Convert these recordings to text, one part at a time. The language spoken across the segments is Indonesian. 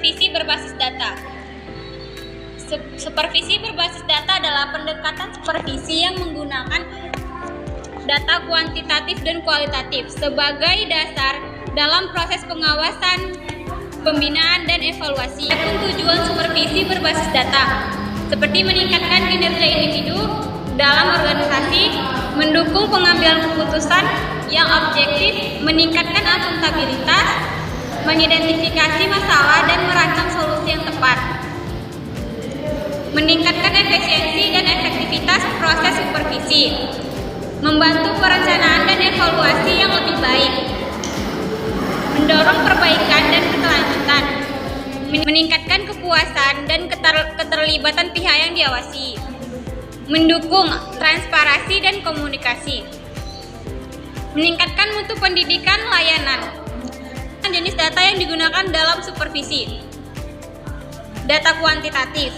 supervisi berbasis data. Supervisi berbasis data adalah pendekatan supervisi yang menggunakan data kuantitatif dan kualitatif sebagai dasar dalam proses pengawasan, pembinaan, dan evaluasi. Adapun tujuan supervisi berbasis data seperti meningkatkan kinerja individu dalam organisasi, mendukung pengambilan keputusan yang objektif, meningkatkan akuntabilitas, mengidentifikasi masalah dan merancang solusi yang tepat, meningkatkan efisiensi dan efektivitas proses supervisi, membantu perencanaan dan evaluasi yang lebih baik, mendorong perbaikan dan keberlanjutan, meningkatkan kepuasan dan keterlibatan pihak yang diawasi, mendukung transparansi dan komunikasi, meningkatkan mutu pendidikan layanan. Jenis data yang digunakan dalam supervisi. Data kuantitatif.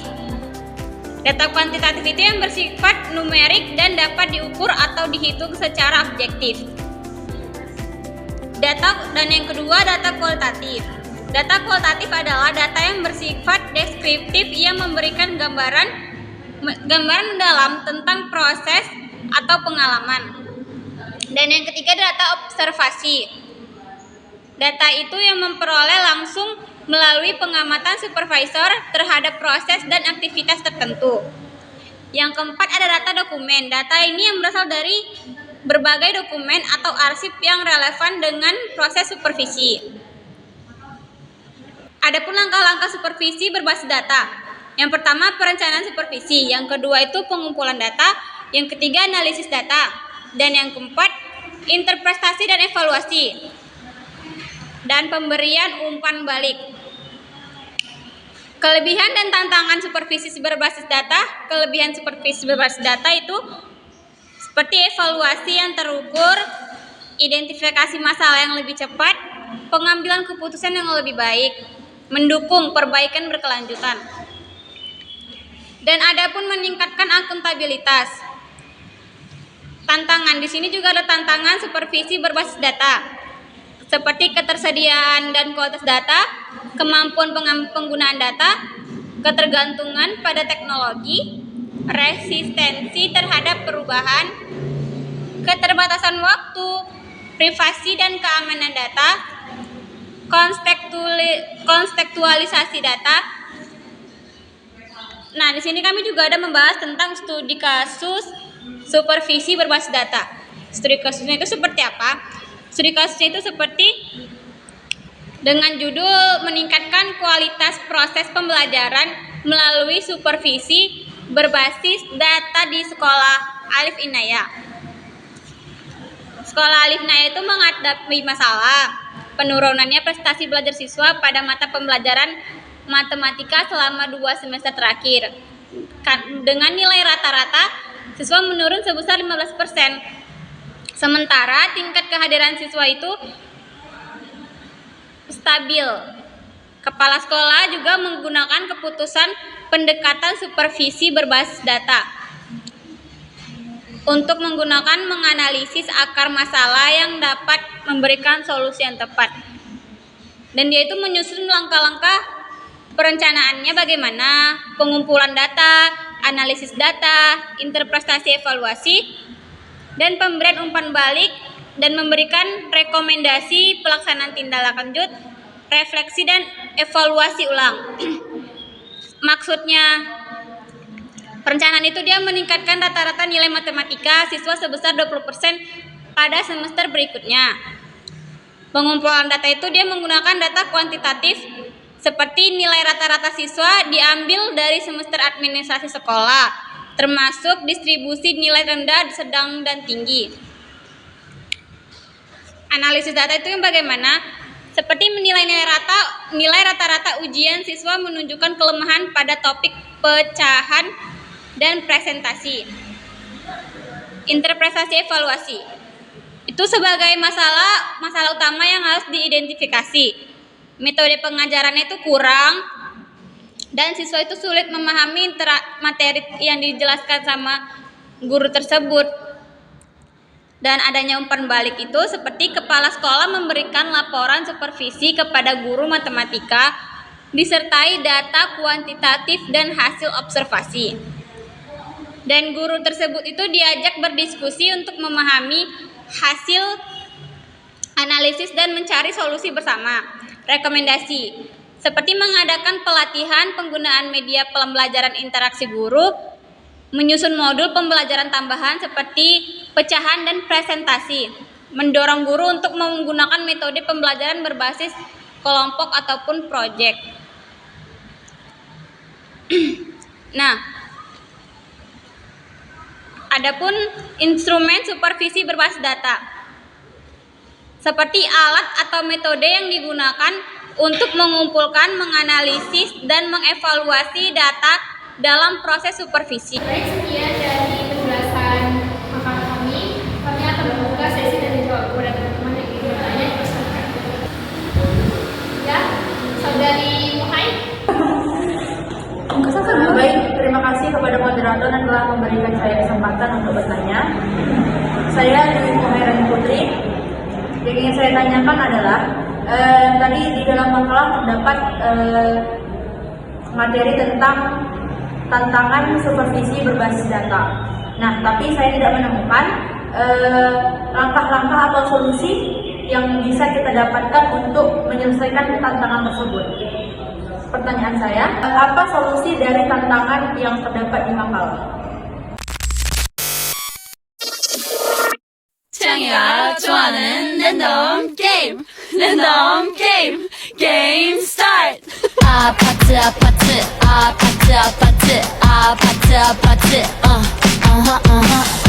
Data kuantitatif itu yang bersifat numerik dan dapat diukur atau dihitung secara objektif. Dan yang kedua, data kualitatif. Data kualitatif adalah data yang bersifat deskriptif yang memberikan gambaran mendalam tentang proses atau pengalaman. Dan yang ketiga, data observasi. Data itu yang memperoleh langsung melalui pengamatan supervisor terhadap proses dan aktivitas tertentu. Yang keempat ada data dokumen. Data ini yang berasal dari berbagai dokumen atau arsip yang relevan dengan proses supervisi. Adapun langkah-langkah supervisi berbasis data. Yang pertama perencanaan supervisi, yang kedua itu pengumpulan data, yang ketiga analisis data, dan yang keempat interpretasi dan evaluasi, dan pemberian umpan balik. Kelebihan dan tantangan supervisi berbasis data. Kelebihan supervisi berbasis data itu seperti evaluasi yang terukur, identifikasi masalah yang lebih cepat, pengambilan keputusan yang lebih baik, mendukung perbaikan berkelanjutan. Dan adapun meningkatkan akuntabilitas. Tantangan di sini juga ada tantangan supervisi berbasis data. Seperti ketersediaan dan kualitas data, kemampuan penggunaan data, ketergantungan pada teknologi, resistensi terhadap perubahan, keterbatasan waktu, privasi dan keamanan data, kontekstualisasi data. Nah, di sini kami juga ada membahas tentang studi kasus supervisi berbasis data. Studi kasusnya itu seperti apa? Studi kasusnya itu seperti dengan judul meningkatkan kualitas proses pembelajaran melalui supervisi berbasis data di sekolah Alif Inayah. Sekolah Alif Inayah itu menghadapi masalah penurunannya prestasi belajar siswa pada mata pembelajaran matematika selama 2 semester terakhir. Dengan nilai rata-rata siswa menurun sebesar 15%. Sementara tingkat kehadiran siswa itu stabil. Kepala sekolah juga menggunakan keputusan pendekatan supervisi berbasis data untuk menganalisis akar masalah yang dapat memberikan solusi yang tepat. Dan dia itu menyusun langkah-langkah perencanaannya bagaimana, pengumpulan data, analisis data, interpretasi evaluasi, dan pemberian umpan balik, dan memberikan rekomendasi pelaksanaan tindak lanjut, refleksi dan evaluasi ulang. Maksudnya perencanaan itu dia meningkatkan rata-rata nilai matematika siswa sebesar 20% pada semester berikutnya. Pengumpulan data itu dia menggunakan data kuantitatif seperti nilai rata-rata siswa diambil dari semester administrasi sekolah, termasuk distribusi nilai rendah, sedang, dan tinggi. Analisis data itu yang bagaimana? Seperti menilai nilai rata-rata ujian siswa menunjukkan kelemahan pada topik pecahan dan presentasi. Interpretasi evaluasi itu sebagai masalah utama yang harus diidentifikasi. Metode pengajarannya itu kurang, dan siswa itu sulit memahami materi yang dijelaskan sama guru tersebut. Dan adanya umpan balik itu seperti kepala sekolah memberikan laporan supervisi kepada guru matematika disertai data kuantitatif dan hasil observasi. Dan guru tersebut itu diajak berdiskusi untuk memahami hasil analisis dan mencari solusi bersama. Rekomendasi seperti mengadakan pelatihan penggunaan media pembelajaran interaksi guru, menyusun modul pembelajaran tambahan seperti pecahan dan presentasi, mendorong guru untuk menggunakan metode pembelajaran berbasis kelompok ataupun proyek. Nah, adapun instrumen supervisi berbasis data, seperti alat atau metode yang digunakan untuk mengumpulkan, menganalisis, dan mengevaluasi data dalam proses supervisi. Baik, sekian dari penjelasan makalah kami. Kami akan membuka sesi dan jawab kepada teman-teman yang ingin bertanya di masyarakat. Ya, saudari Muhai. Baik, terima kasih kepada moderator yang telah memberikan saya kesempatan untuk bertanya. Saya Dewi Muhairani Putri. Yang ingin saya tanyakan adalah tadi di dalam makalah terdapat materi tentang tantangan supervisi berbasis data. Nah, tapi saya tidak menemukan langkah-langkah atau solusi yang bisa kita dapatkan untuk menyelesaikan tantangan tersebut. Pertanyaan saya, apa solusi dari tantangan yang terdapat di makalah? 창이가 좋아하는 랜덤 게임 게임 스타트. 아파트 아파트 아파트 아파트 아파트 아파트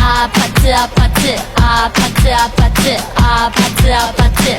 아파트 아파트 아파트 아파트 아파트 아파트